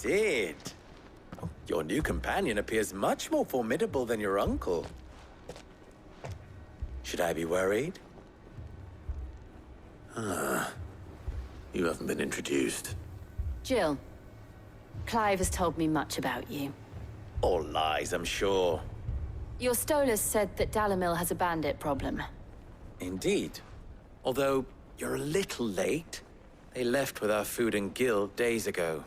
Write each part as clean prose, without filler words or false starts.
Sid. Oh, your new companion appears much more formidable than your uncle. Should I be worried? You haven't been introduced. Jill, Clive has told me much about you. All lies, I'm sure. Your Stolas said that Dalimil has a bandit problem. Indeed. Although, you're a little late. They left with our food and guild days ago.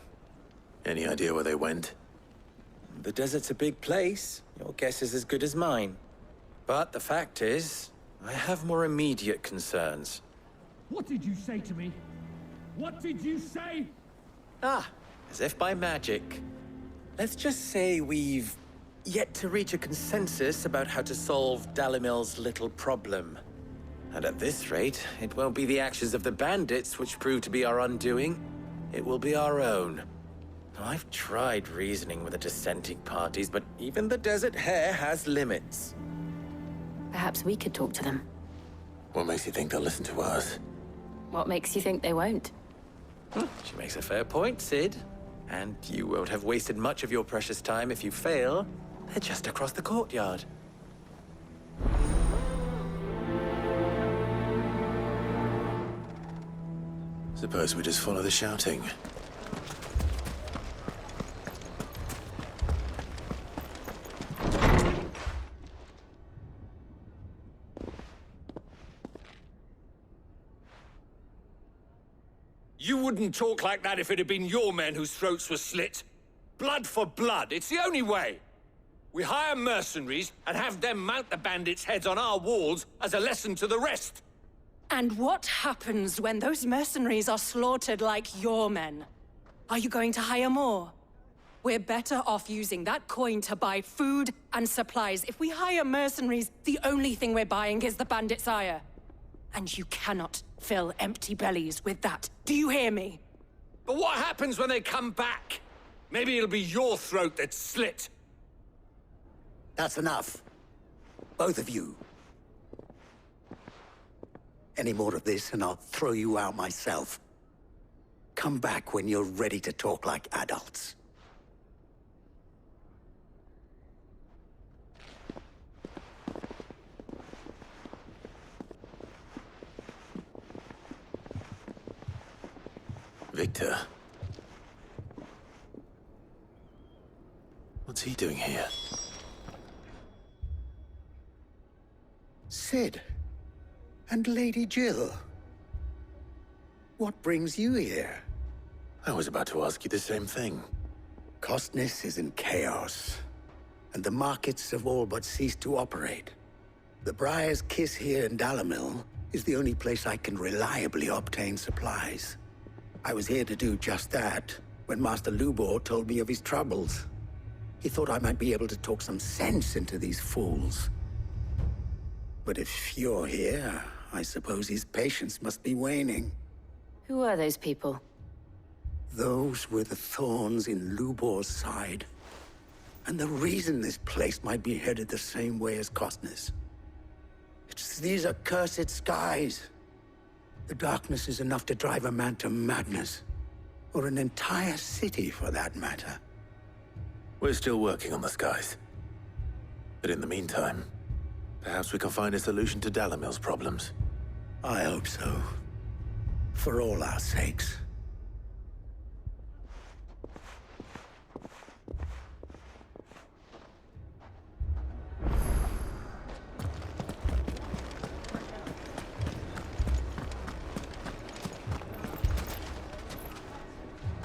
Any idea where they went? The desert's a big place. Your guess is as good as mine. But the fact is, I have more immediate concerns. What did you say to me? What did you say? Ah, as if by magic. Let's just say we've yet to reach a consensus about how to solve Dalimil's little problem. And at this rate, it won't be the actions of the bandits which prove to be our undoing. It will be our own. I've tried reasoning with the dissenting parties, but even the Desert Hare has limits. Perhaps we could talk to them. What makes you think they'll listen to us? What makes you think they won't? She makes a fair point, Sid. And you won't have wasted much of your precious time if you fail. They're just across the courtyard. Suppose we just follow the shouting. You wouldn't talk like that if it had been your men whose throats were slit. Blood for blood, it's the only way. We hire mercenaries and have them mount the bandits' heads on our walls as a lesson to the rest. And what happens when those mercenaries are slaughtered like your men? Are you going to hire more? We're better off using that coin to buy food and supplies. If we hire mercenaries, the only thing we're buying is the bandits' ire. And you cannot fill empty bellies with that. Do you hear me? But what happens when they come back? Maybe it'll be your throat that's slit. That's enough. Both of you. Any more of this and I'll throw you out myself. Come back when you're ready to talk like adults. Victor. What's he doing here? Sid. And Lady Jill. What brings you here? I was about to ask you the same thing. Costness is in chaos, and the markets have all but ceased to operate. The Briar's Kiss here in Dalimil is the only place I can reliably obtain supplies. I was here to do just that when Master Lubor told me of his troubles. He thought I might be able to talk some sense into these fools. But if you're here, I suppose his patience must be waning. Who are those people? Those were the thorns in Lubor's side. And the reason this place might be headed the same way as Costness. It's these accursed skies. The darkness is enough to drive a man to madness. Or an entire city, for that matter. We're still working on the skies. But in the meantime, perhaps we can find a solution to Dalimil's problems. I hope so. For all our sakes.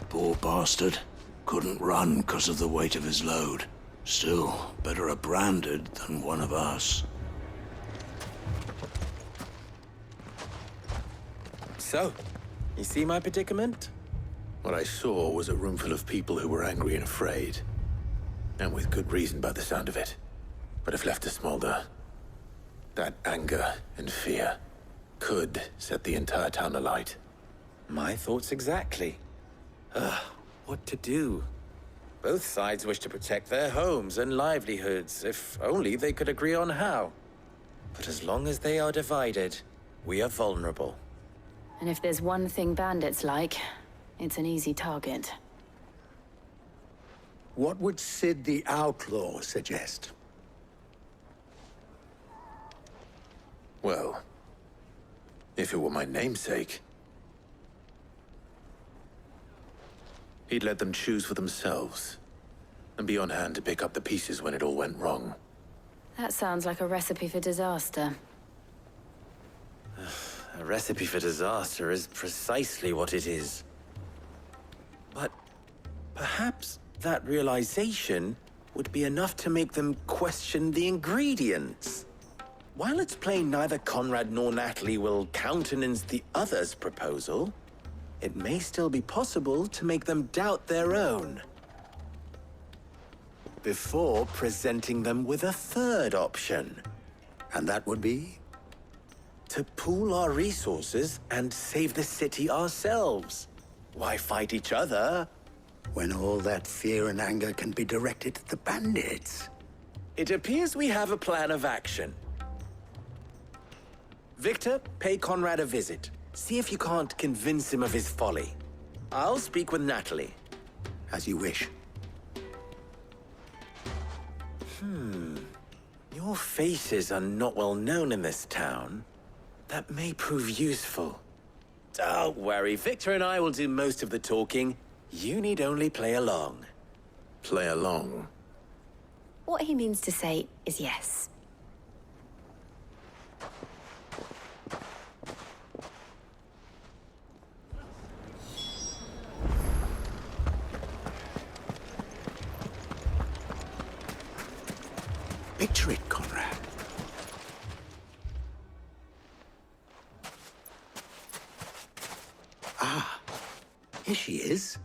Poor bastard. Couldn't run because of the weight of his load. Still, better a branded than one of us. So, you see my predicament? What I saw was a room full of people who were angry and afraid. And with good reason by the sound of it. But if left to smolder, that anger and fear could set the entire town alight. My thoughts exactly. What to do? Both sides wish to protect their homes and livelihoods, if only they could agree on how. But as long as they are divided, we are vulnerable. And if there's one thing bandits like, it's an easy target. What would Sid the Outlaw suggest? Well, if it were my namesake, he'd let them choose for themselves and be on hand to pick up the pieces when it all went wrong. That sounds like a recipe for disaster. A recipe for disaster is precisely what it is. But perhaps that realization would be enough to make them question the ingredients. While it's plain neither Conrad nor Natalie will countenance the other's proposal, it may still be possible to make them doubt their own. Before presenting them with a third option. And that would be? To pool our resources and save the city ourselves. Why fight each other? When all that fear and anger can be directed at the bandits. It appears we have a plan of action. Victor, pay Conrad a visit. See if you can't convince him of his folly. I'll speak with Natalie. As you wish. Your faces are not well known in this town. That may prove useful. Don't worry, Victor and I will do most of the talking. You need only play along. Play along. What he means to say is yes. Picture it, Conrad. Ah, here she is.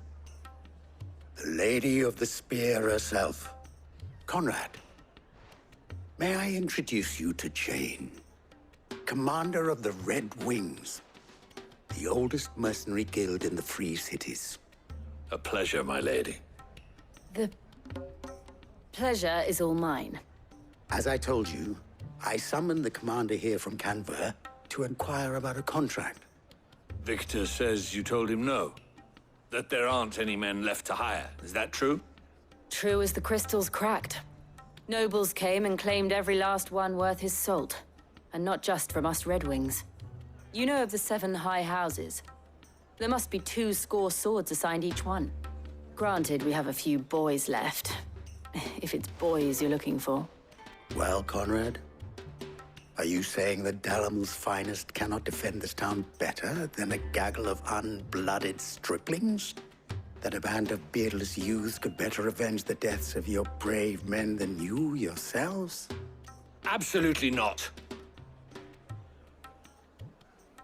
The Lady of the Spear herself. Conrad, may I introduce you to Jane, commander of the Red Wings, the oldest mercenary guild in the Free Cities. A pleasure, my lady. The pleasure is all mine. As I told you, I summoned the commander here from Canver to inquire about a contract. Victor says you told him no. That there aren't any men left to hire. Is that true? True as the crystals cracked. Nobles came and claimed every last one worth his salt. And not just from us Red Wings. You know of the 7 high houses. There must be 2 swords assigned each one. Granted, we have a few boys left. If it's boys you're looking for. Well, Conrad, are you saying that Dalimil's finest cannot defend this town better than a gaggle of unblooded striplings? That a band of beardless youths could better avenge the deaths of your brave men than you yourselves? Absolutely not.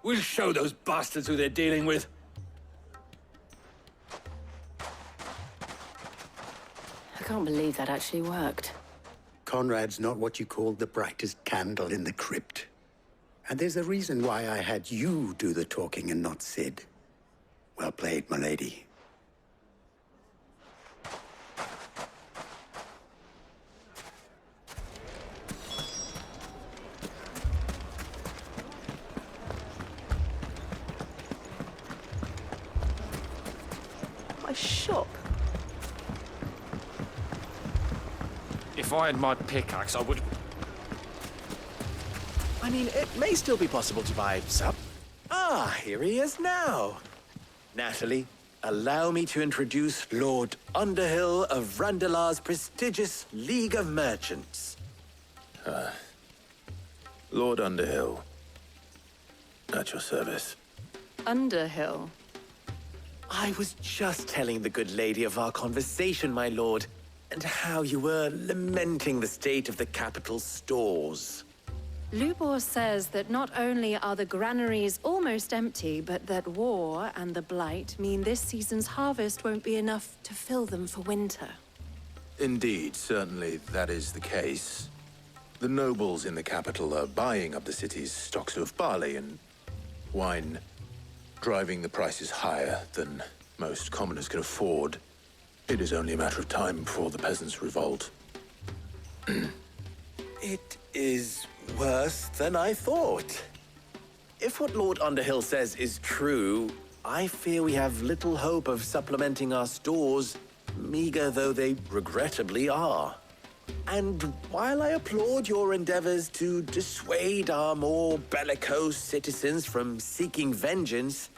We'll show those bastards who they're dealing with. I can't believe that actually worked. Conrad's not what you call the brightest candle in the crypt. And there's a reason why I had you do the talking and not Sid. Well played, my lady. My shop. If I had my pickaxe, I would... I mean, it may still be possible to buy some. Ah, here he is now. Natalie, allow me to introduce Lord Underhill of Randalar's prestigious League of Merchants. Lord Underhill. At your service. Underhill. I was just telling the good lady of our conversation, my lord, and how you were lamenting the state of the capital's stores. Lubor says that not only are the granaries almost empty, but that war and the Blight mean this season's harvest won't be enough to fill them for winter. Indeed, certainly that is the case. The nobles in the capital are buying up the city's stocks of barley and wine, driving the prices higher than most commoners can afford. It is only a matter of time before the peasants revolt. It is worse than I thought. If what Lord Underhill says is true, I fear we have little hope of supplementing our stores meager though they regrettably are. And while I applaud your endeavors to dissuade our more bellicose citizens from seeking vengeance,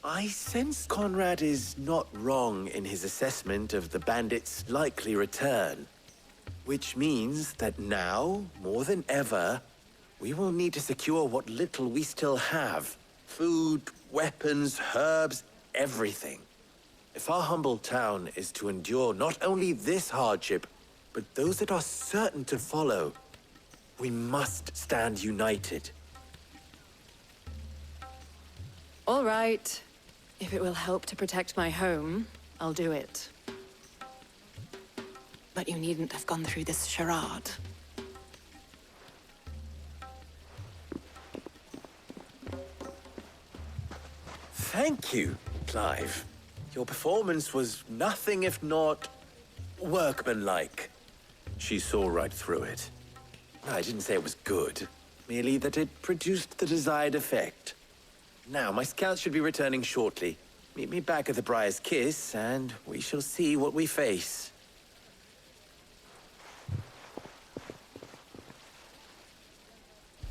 I sense Conrad is not wrong in his assessment of the bandits' likely return. Which means that now, more than ever, we will need to secure what little we still have. Food, weapons, herbs, everything. If our humble town is to endure not only this hardship, but those that are certain to follow, we must stand united. All right. If it will help to protect my home, I'll do it. But you needn't have gone through this charade. Thank you, Clive. Your performance was nothing if not workmanlike. She saw right through it. I didn't say it was good, merely that it produced the desired effect. Now, my scouts should be returning shortly. Meet me back at the Briar's Kiss, and we shall see what we face.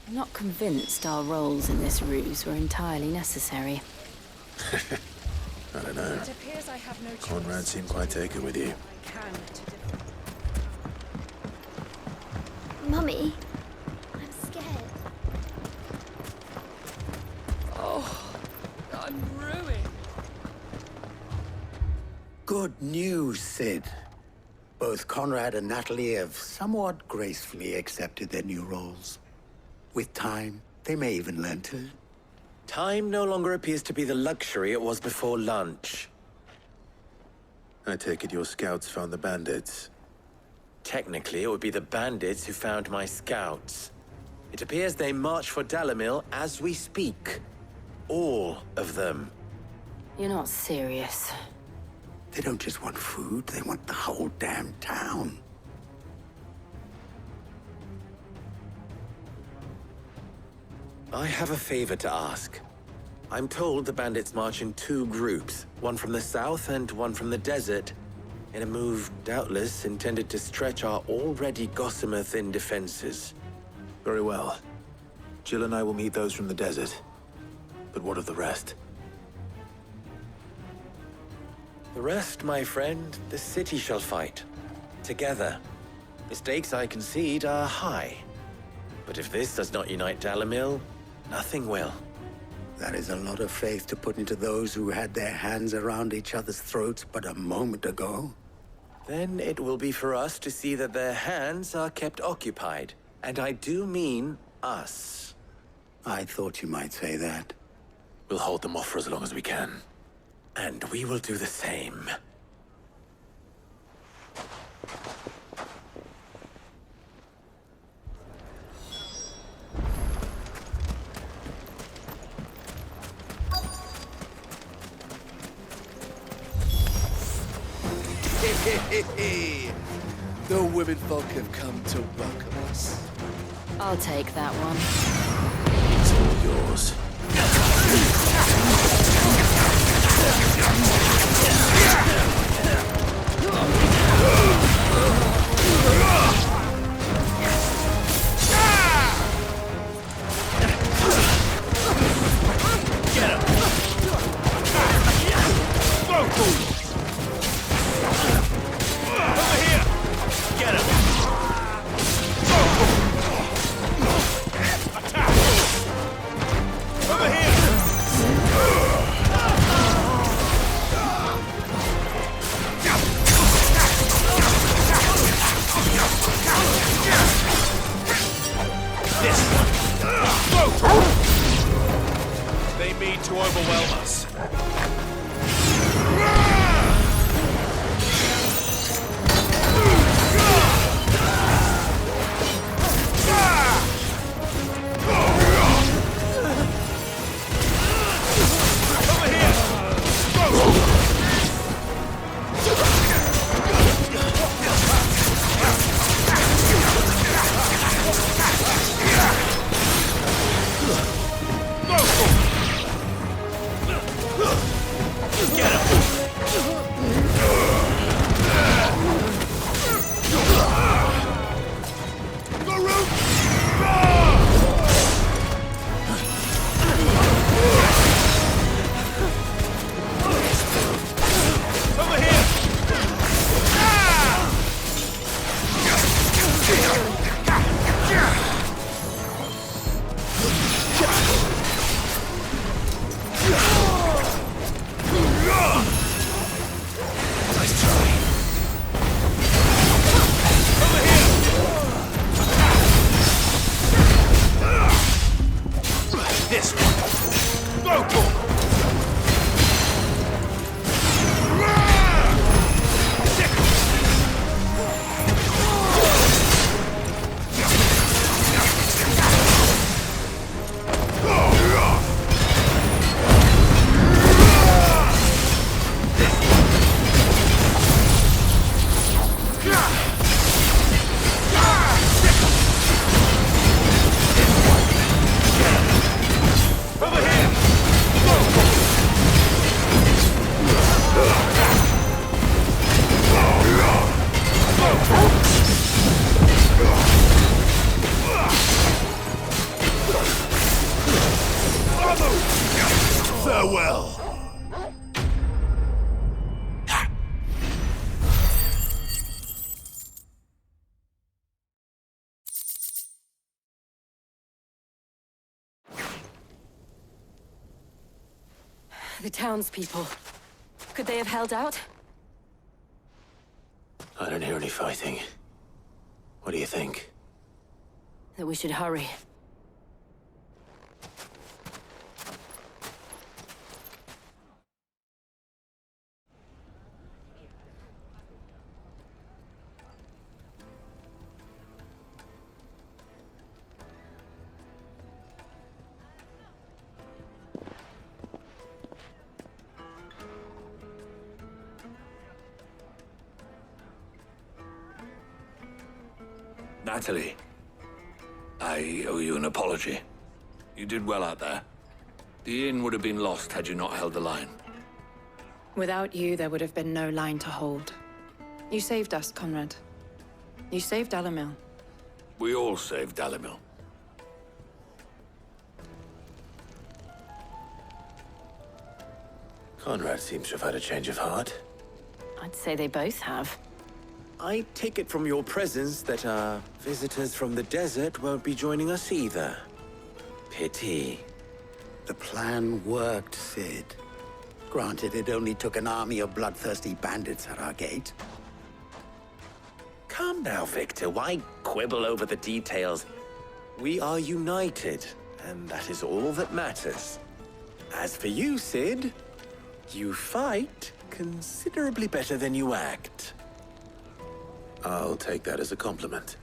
I'm not convinced our roles in this ruse were entirely necessary. I don't know. It appears I have no choice. Conrad seemed quite taken with you. I can to Mummy, I'm scared. Oh, I'm ruined. Good news, Sid. Both Conrad and Natalie have somewhat gracefully accepted their new roles. With time, they may even learn to. Time no longer appears to be the luxury it was before lunch. I take it your scouts found the bandits. Technically, it would be the bandits who found my scouts. It appears they march for Dalimil as we speak. All of them. You're not serious. They don't just want food, they want the whole damn town. I have a favor to ask. I'm told the bandits march in two groups, one from the south and one from the desert, in a move doubtless intended to stretch our already gossamer-thin defenses. Very well. Jill and I will meet those from the desert. But what of the rest? The rest, my friend, the city shall fight. Together. The stakes, I concede, are high. But if this does not unite Dalimil, nothing will. That is a lot of faith to put into those who had their hands around each other's throats but a moment ago. Then it will be for us to see that their hands are kept occupied. And I do mean us. I thought you might say that. We'll hold them off for as long as we can. And we will do the same. The women folk have come to welcome us. I'll take that one. It's all yours. The townspeople. Could they have held out? I don't hear any fighting. What do you think? That we should hurry. Natalie, I owe you an apology. You did well out there. The inn would have been lost had you not held the line. Without you, there would have been no line to hold. You saved us, Conrad. You saved Dalimil. We all saved Dalimil. Conrad seems to have had a change of heart. I'd say they both have. I take it from your presence that our visitors from the desert won't be joining us either. Pity. The plan worked, Sid. Granted, it only took an army of bloodthirsty bandits at our gate. Calm now, Victor. Why quibble over the details? We are united, and that is all that matters. As for you, Sid, you fight considerably better than you act. I'll take that as a compliment.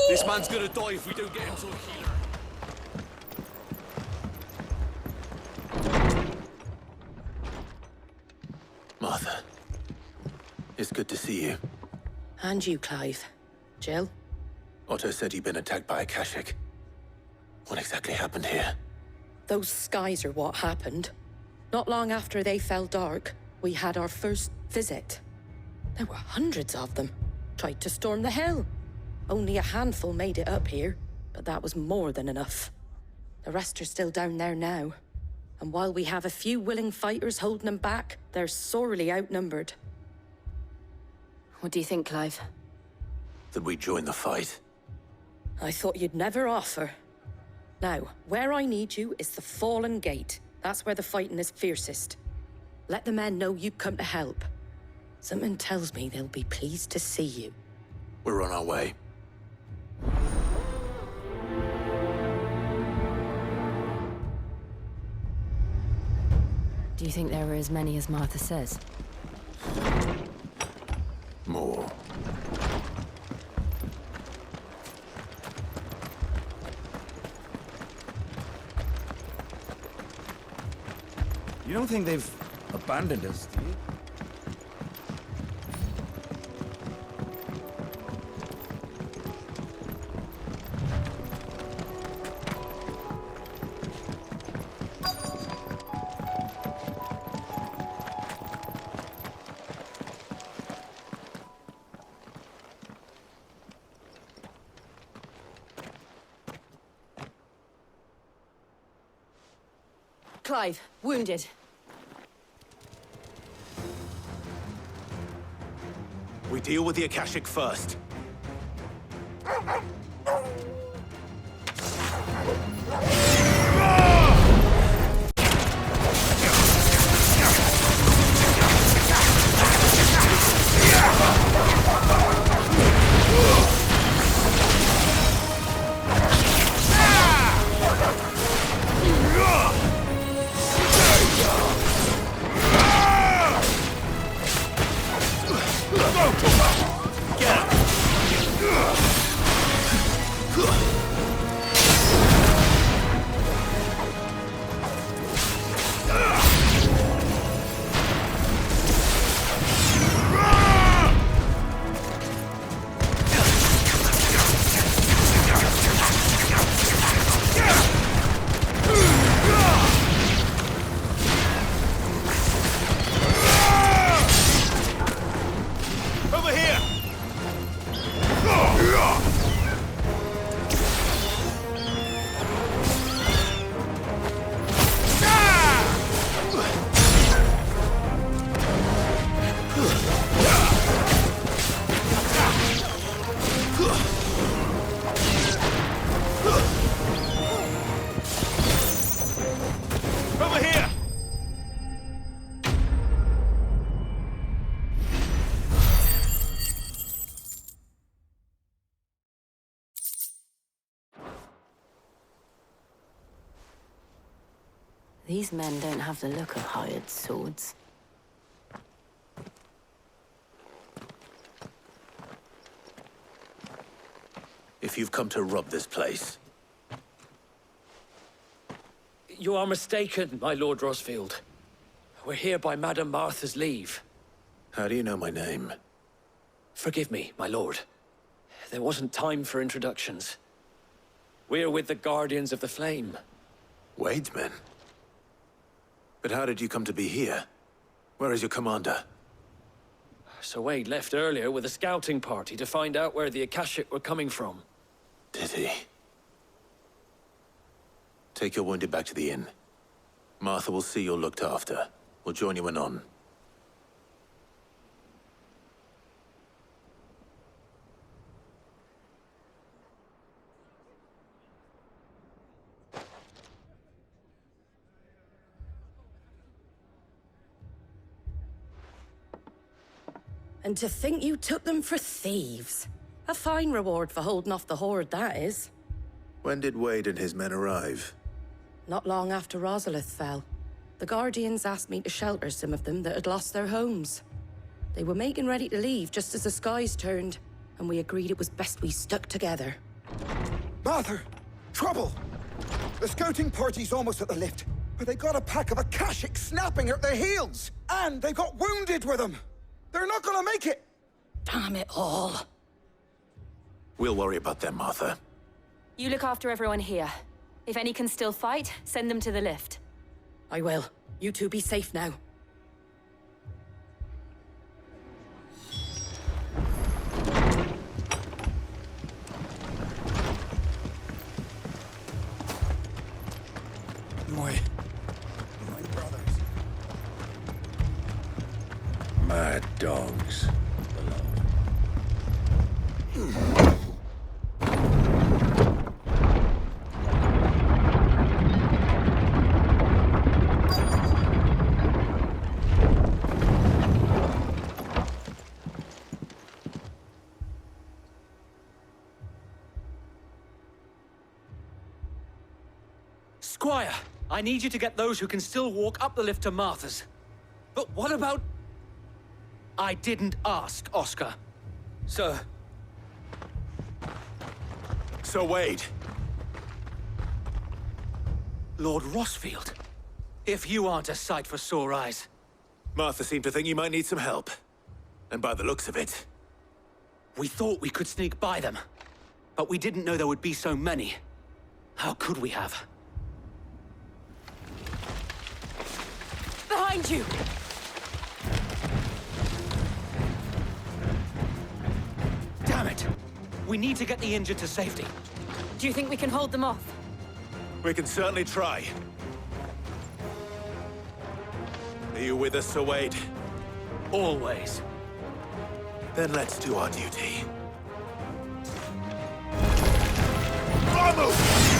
This man's gonna die if we don't get him to a healer. Martha, it's good to see you. And you, Clive. Jill? Otto said you'd been attacked by a Kashik. What exactly happened here? Those skies are what happened. Not long after they fell dark, we had our first visit. There were hundreds of them. Tried to storm the hill. Only a handful made it up here, but that was more than enough. The rest are still down there now. And while we have a few willing fighters holding them back, they're sorely outnumbered. What do you think, Clive? That we join the fight? I thought you'd never offer. Now, where I need you is the Fallen Gate. That's where the fighting is fiercest. Let the men know you've come to help. Something tells me they'll be pleased to see you. We're on our way. Do you think there were as many as Martha says? More. You don't think they've abandoned us, do you? Clive, wounded. We deal with the Akashic first. Over here! These men don't have the look of hired swords. If you've come to rob this place, You are mistaken, my Lord Rosfield. We're here by Madame Martha's leave. how do you know my name? Forgive me, my lord. There wasn't time for introductions. We're with the Guardians of the Flame. Wade's men? But how did you come to be here? Where is your commander? Sir Wade left earlier with a scouting party to find out where the Akashic were coming from. Did he? Take your wounded back to the inn. Martha will see you're looked after. We'll join you anon. And to think you took them for thieves. A fine reward for holding off the horde, that is. When did Wade and his men arrive? Not long after Rosalith fell. The Guardians asked me to shelter some of them that had lost their homes. They were making ready to leave just as the skies turned, and we agreed it was best we stuck together. Martha! Trouble! The scouting party's almost at the lift, but they got a pack of Akashic snapping at their heels! And they got wounded with them! They're not gonna make it! Damn it all. We'll worry about them, Martha. You look after everyone here. If any can still fight, send them to the lift. I will. You two be safe now. My brothers. Mad dogs. Squire, I need you to get those who can still walk up the lift to Martha's. But what about... I didn't ask, Oscar. Sir. Sir Wade! Lord Rosfield. If you aren't a sight for sore eyes. Martha seemed to think you might need some help. And by the looks of it... We thought we could sneak by them. But we didn't know there would be so many. How could we have? Behind you! Damn it! We need to get the injured to safety. Do you think we can hold them off? We can certainly try. Are you with us, Sir Wade? Always. Then let's do our duty. Vamos!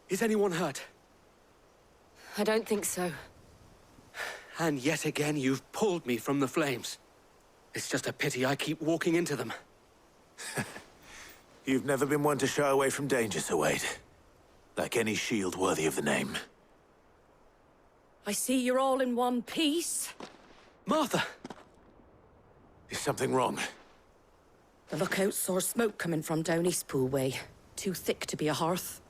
Is anyone hurt? I don't think so. And yet again, you've pulled me from the flames. It's just a pity I keep walking into them. You've never been one to shy away from danger, Sir Wade. Like any shield worthy of the name. I see you're all in one piece. Martha! Is something wrong? The lookout saw smoke coming from down Eastpool way. Too thick to be a hearth.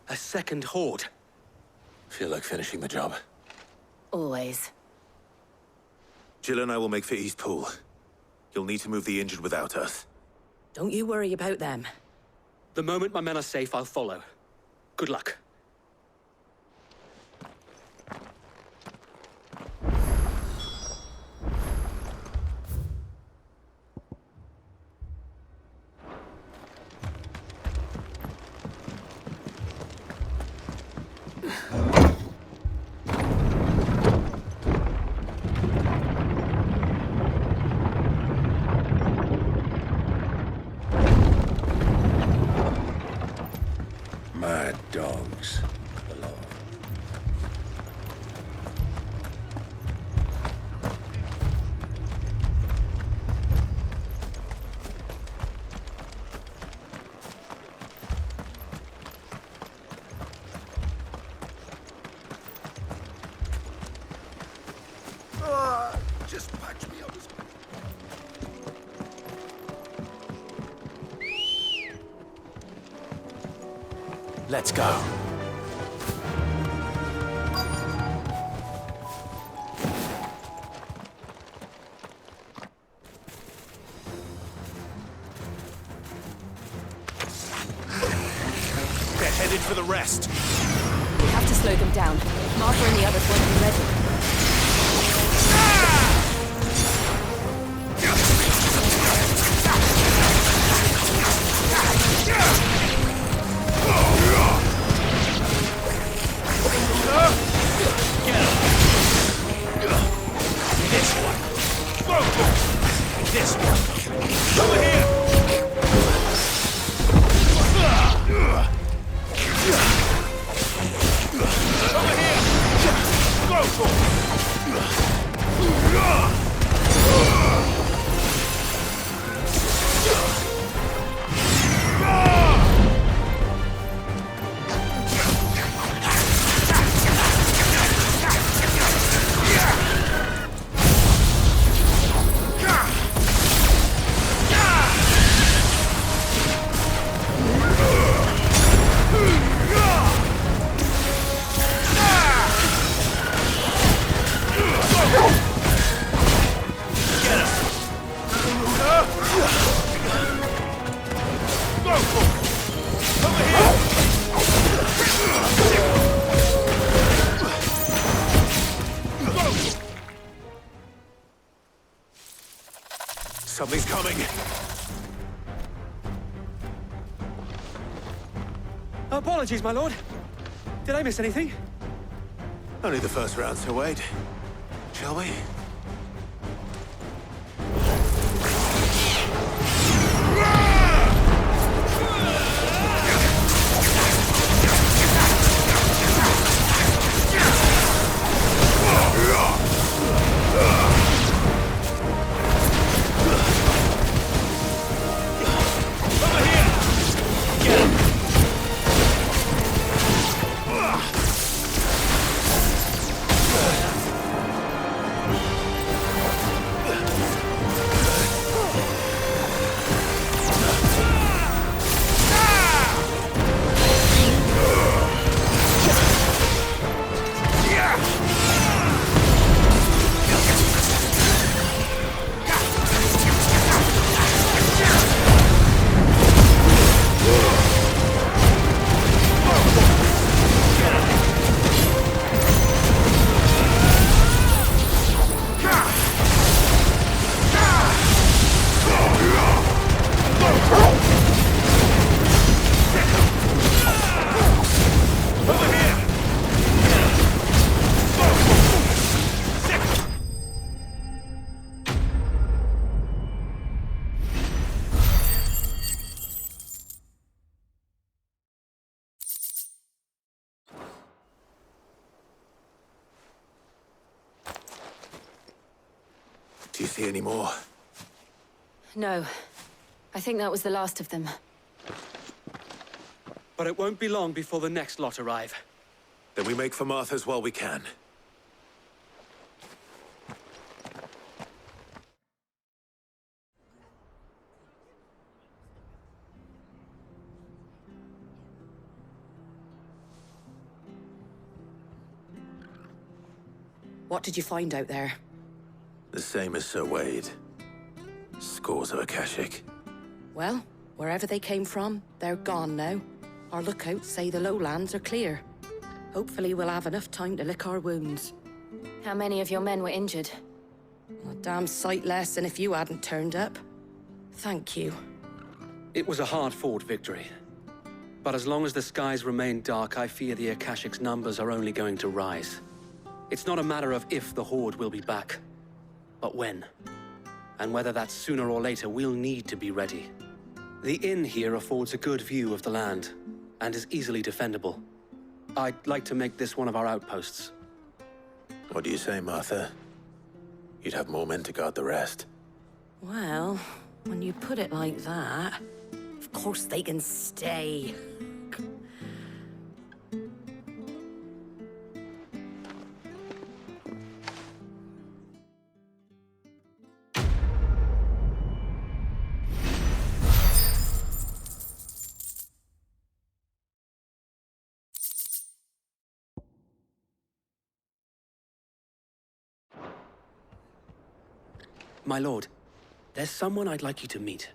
A second horde. Feel like finishing the job. Always. Jill and I will make for Eastpool. You'll need to move the injured without us. Don't you worry about them. The moment my men are safe, I'll follow. Good luck. Mad dogs below. Just patch me up. Let's go. They're headed for the rest. We have to slow them down. Martha and the others won't be ready. This one. This one. Over here. Something's coming. Apologies, my lord. Did I miss anything? Only the first round, Sir Wade. Shall we? Do you see any more? No. I think that was the last of them. But it won't be long before the next lot arrive. Then we make for Martha's while we can. What did you find out there? The same as Sir Wade. Scores of Akashic. Well, wherever they came from, they're gone now. Our lookouts say the lowlands are clear. Hopefully we'll have enough time to lick our wounds. How many of your men were injured? A damn sight less than if you hadn't turned up. Thank you. It was a hard-fought victory. But as long as the skies remain dark, I fear the Akashic's numbers are only going to rise. It's not a matter of if the Horde will be back, but when. And whether that's sooner or later, we'll need to be ready. The inn here affords a good view of the land, and is easily defendable. I'd like to make this one of our outposts. What do you say, Martha? You'd have more men to guard the rest. Well, when you put it like that, of course they can stay. My lord, there's someone I'd like you to meet.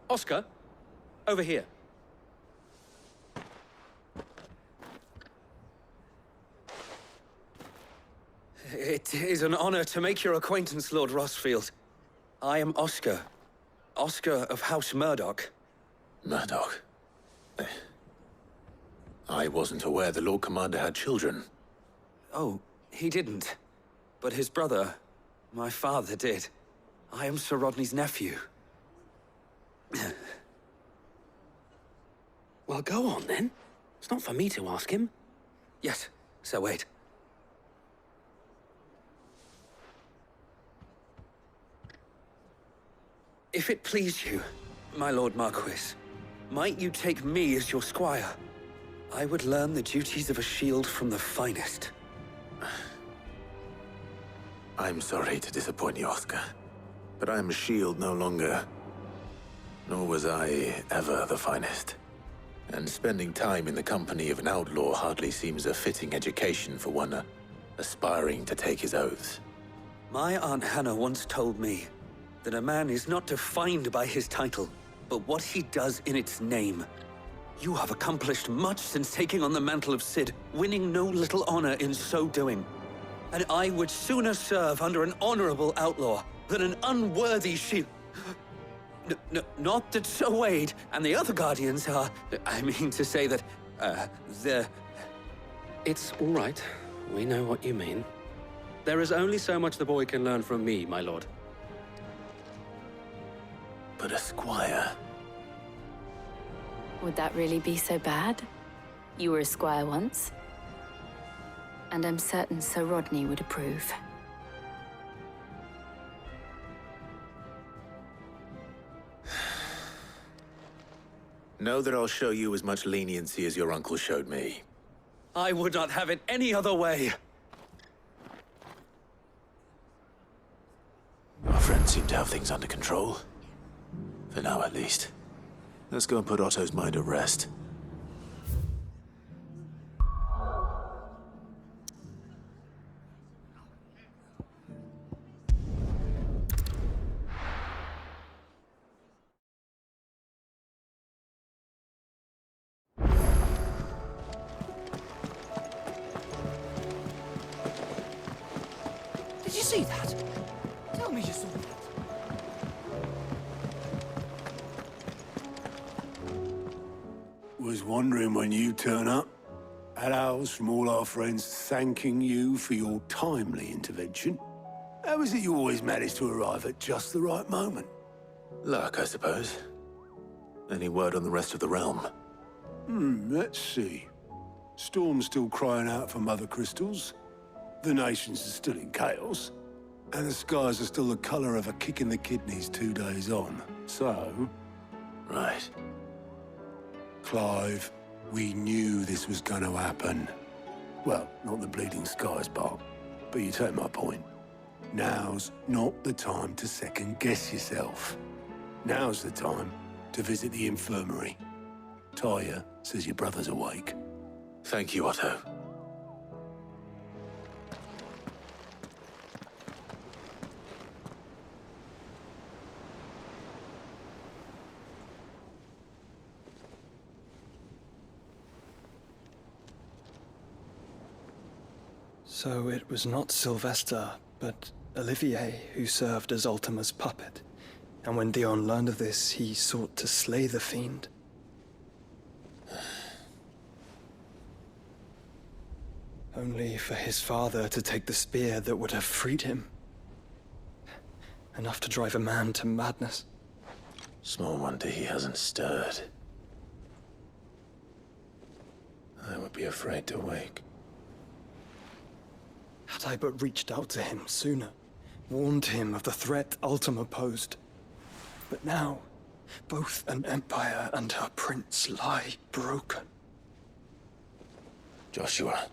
Oscar, over here. It is an honor to make your acquaintance, Lord Rossfield. I am Oscar. Oscar of House Murdoch. Murdoch? I wasn't aware the Lord Commander had children. Oh, he didn't. But his brother, my father, did. I am Sir Rodney's nephew. Well, go on, then. It's not for me to ask him. Yes, Sir Wade. If it please you, my Lord Marquis, might you take me as your squire? I would learn the duties of a shield from the finest. I'm sorry to disappoint you, Oscar, but I'm a shield no longer. Nor was I ever the finest. And spending time in the company of an outlaw hardly seems a fitting education for one aspiring to take his oaths. My Aunt Hannah once told me that a man is not defined by his title, but what he does in its name. You have accomplished much since taking on the mantle of Cid, winning no little honor in so doing. And I would sooner serve under an honorable outlaw than an unworthy shield. Not that Sir Wade and the other Guardians are... I mean to say that, they're... It's all right. We know what you mean. There is only so much the boy can learn from me, my lord. But a squire... Would that really be so bad? You were a squire once. And I'm certain Sir Rodney would approve. Know that I'll show you as much leniency as your uncle showed me. I would not have it any other way. Our friends seem to have things under control. For now, at least. Let's go and put Otto's mind at rest. Did you see that? Tell me you saw that. Was wondering when you'd turn up. Had ours from all our friends thanking you for your timely intervention. How is it you always manage to arrive at just the right moment? Luck, I suppose. Any word on the rest of the realm? Let's see. Storm's still crying out for Mother Crystals. The nations are still in chaos. And the skies are still the colour of a kick in the kidneys 2 days on. So... Right. Clive, we knew this was going to happen. Well, not the bleeding skies part, but you take my point. Now's not the time to second-guess yourself. Now's the time to visit the infirmary. Talia says your brother's awake. Thank you, Otto. So it was not Sylvester, but Olivier who served as Ultima's puppet. And when Dion learned of this, he sought to slay the fiend. Only for his father to take the spear that would have freed him. Enough to drive a man to madness. Small wonder he hasn't stirred. I would be afraid to wake. Had I but reached out to him sooner, warned him of the threat Ultima posed. But now, both an empire and her prince lie broken. Joshua,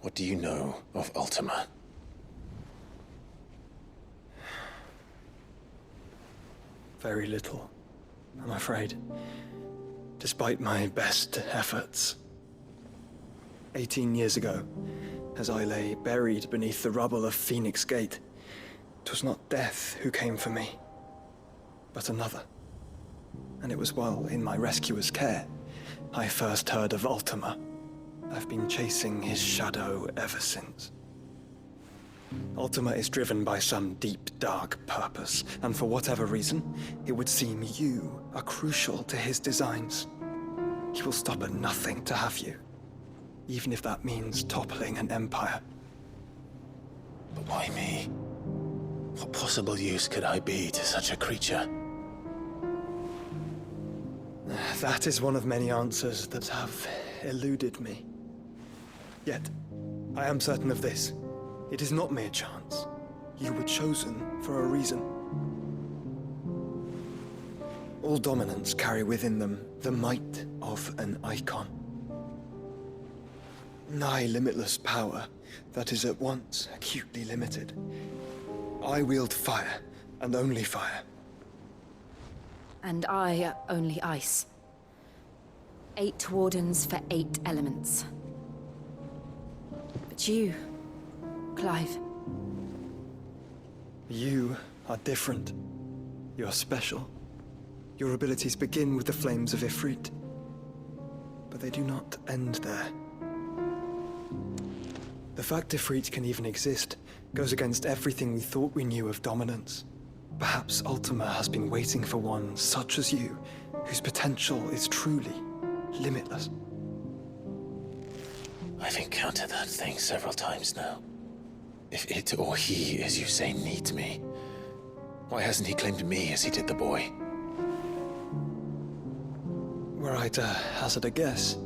what do you know of Ultima? Very little, I'm afraid. Despite my best efforts. 18 years ago, as I lay buried beneath the rubble of Phoenix Gate, 'twas not death who came for me, but another. And it was while in my rescuer's care, I first heard of Ultima. I've been chasing his shadow ever since. Ultima is driven by some deep, dark purpose, and for whatever reason, it would seem you are crucial to his designs. He will stop at nothing to have you, even if that means toppling an empire. But why me? What possible use could I be to such a creature? That is one of many answers that have eluded me. Yet, I am certain of this. It is not mere chance. You were chosen for a reason. All dominants carry within them the might of an icon. Nigh limitless power that is at once acutely limited. I wield fire, and only fire. And I only ice. 8 wardens for 8 elements. But you, Clive. You are different. You're special. Your abilities begin with the flames of Ifrit. But they do not end there. The fact Ifrit can even exist goes against everything we thought we knew of dominance. Perhaps Ultima has been waiting for one such as you, whose potential is truly limitless. I've encountered that thing several times now. If it or he, as you say, needs me, why hasn't he claimed me as he did the boy? Were I to hazard a guess,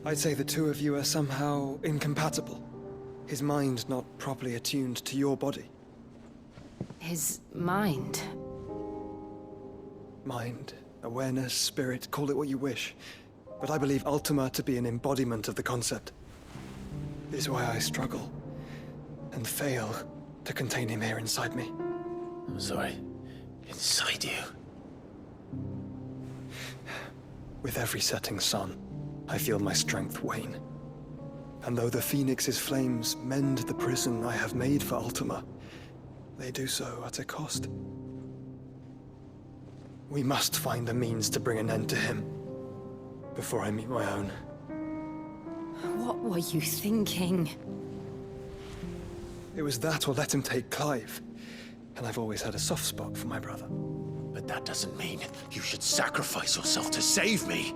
I'd say the two of you are somehow incompatible. His mind not properly attuned to your body. His mind? Mind, awareness, spirit, call it what you wish. But I believe Ultima to be an embodiment of the concept. This is why I struggle and fail to contain him here inside me. I'm sorry. Inside you? With every setting sun, I feel my strength wane. And though the Phoenix's flames mend the prison I have made for Ultima, they do so at a cost. We must find a means to bring an end to him before I meet my own. What were you thinking? It was that or let him take Clive. And I've always had a soft spot for my brother. But that doesn't mean you should sacrifice yourself to save me.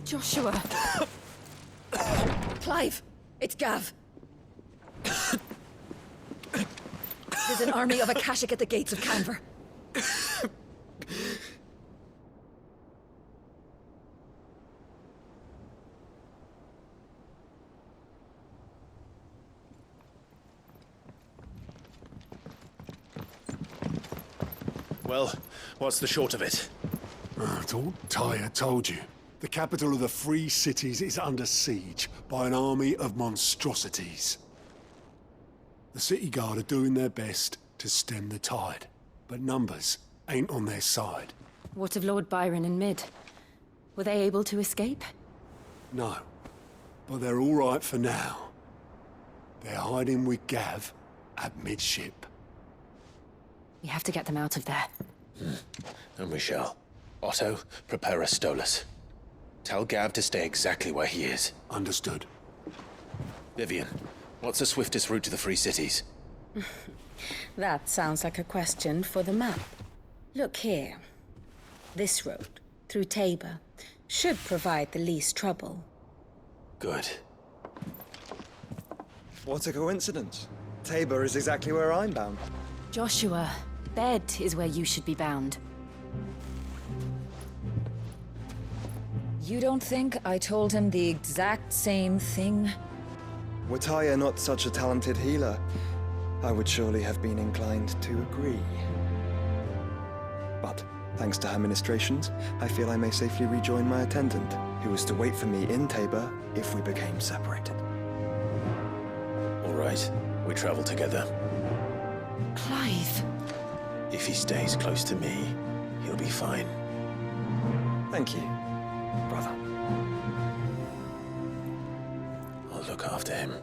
Joshua! Clive! It's Gav! There's an army of Akashic at the gates of Canver. Well, what's the short of it? It's all Tyre told you. The capital of the Free Cities is under siege by an army of monstrosities. The City Guard are doing their best to stem the tide, but numbers ain't on their side. What of Lord Byron and Mid? Were they able to escape? No, but they're all right for now. They're hiding with Gav at midship. We have to get them out of there. And we shall. Otto, prepare a Stolas. Tell Gav to stay exactly where he is. Understood. Vivian, what's the swiftest route to the Free Cities? That sounds like a question for the map. Look here. This road, through Tabor, should provide the least trouble. Good. What a coincidence. Tabor is exactly where I'm bound. Joshua, Bed is where you should be bound. You don't think I told him the exact same thing? Were Tyre not such a talented healer, I would surely have been inclined to agree. But, thanks to her ministrations, I feel I may safely rejoin my attendant, who was to wait for me in Tabor if we became separated. All right, we travel together. Clive. If he stays close to me, he'll be fine. Thank you, brother. I'll look after him.